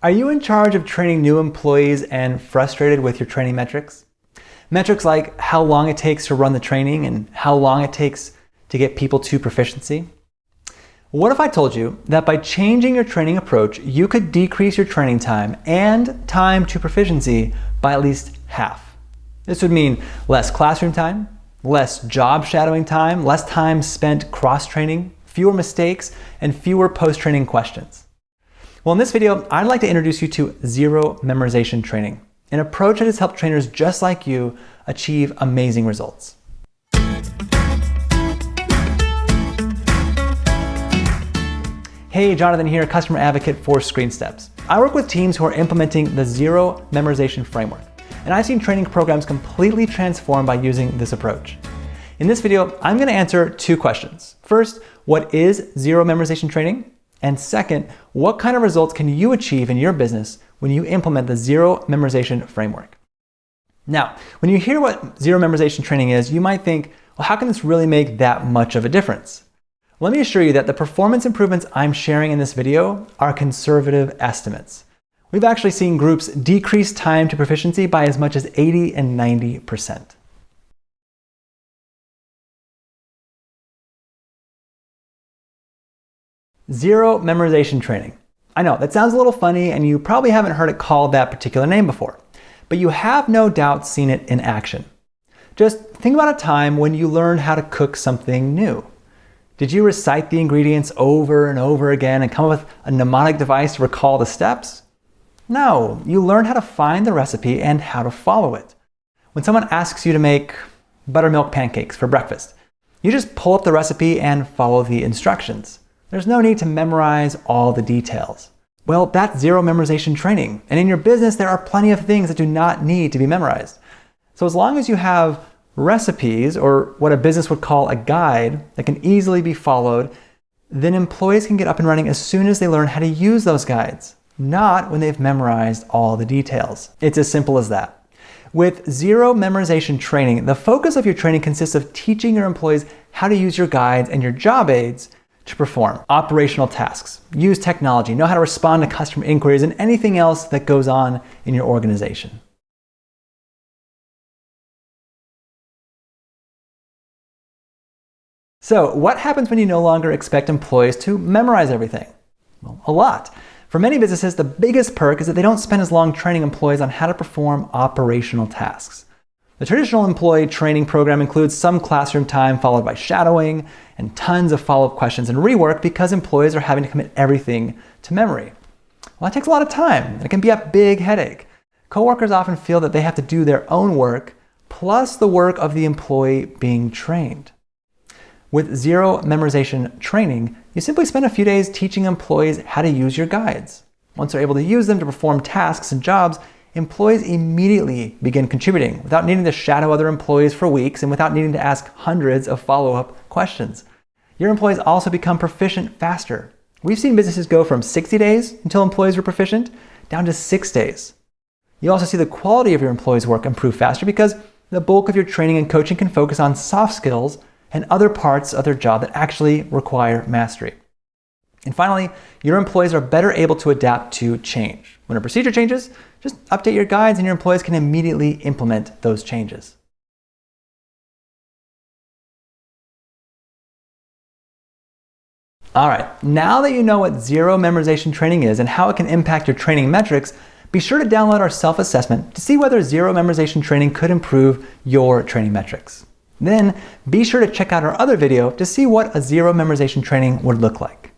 Are you in charge of training new employees and frustrated with your training metrics? Metrics like how long it takes to run the training and how long it takes to get people to proficiency? What if I told you that by changing your training approach, you could decrease your training time and time to proficiency by at least half? This would mean less classroom time, less job shadowing time, less time spent cross-training, fewer mistakes, and fewer post-training questions. Well, in this video, I'd like to introduce you to zero-memorization training, an approach that has helped trainers just like you achieve amazing results. Hey, Jonathan here, customer advocate for ScreenSteps. I work with teams who are implementing the zero-memorization framework, and I've seen training programs completely transformed by using this approach. In this video, I'm going to answer two questions. First, what is zero-memorization training? And second, what kind of results can you achieve in your business when you implement the zero-memorization framework? Now, when you hear what zero-memorization training is, you might think, well, how can this really make that much of a difference? Let me assure you that the performance improvements I'm sharing in this video are conservative estimates. We've actually seen groups decrease time to proficiency by as much as 80 and 90%. Zero-memorization training. I know, that sounds a little funny and you probably haven't heard it called that particular name before, but you have no doubt seen it in action. Just think about a time when you learned how to cook something new. Did you recite the ingredients over and over again and come up with a mnemonic device to recall the steps? No, you learned how to find the recipe and how to follow it. When someone asks you to make buttermilk pancakes for breakfast, you just pull up the recipe and follow the instructions. There's no need to memorize all the details. Well, that's zero-memorization training. And in your business, there are plenty of things that do not need to be memorized. So as long as you have recipes, or what a business would call a guide, that can easily be followed, then employees can get up and running as soon as they learn how to use those guides, not when they've memorized all the details. It's as simple as that. With zero-memorization training, the focus of your training consists of teaching your employees how to use your guides and your job aids to perform operational tasks, use technology, know how to respond to customer inquiries, and anything else that goes on in your organization. So what happens when you no longer expect employees to memorize everything? Well, a lot. For many businesses, the biggest perk is that they don't spend as long training employees on how to perform operational tasks. The traditional employee training program includes some classroom time followed by shadowing and tons of follow-up questions and rework because employees are having to commit everything to memory. Well, that takes a lot of time and it can be a big headache. Coworkers often feel that they have to do their own work plus the work of the employee being trained. With zero-memorization training, you simply spend a few days teaching employees how to use your guides. Once they're able to use them to perform tasks and jobs, employees immediately begin contributing without needing to shadow other employees for weeks and without needing to ask hundreds of follow-up questions. Your employees also become proficient faster. We've seen businesses go from 60 days until employees were proficient down to 6 days. You also see the quality of your employees' work improve faster because the bulk of your training and coaching can focus on soft skills and other parts of their job that actually require mastery. And finally, your employees are better able to adapt to change. When a procedure changes, just update your guides and your employees can immediately implement those changes. All right, now that you know what zero-memorization training is and how it can impact your training metrics, be sure to download our self-assessment to see whether zero-memorization training could improve your training metrics. Then be sure to check out our other video to see what a zero-memorization training would look like.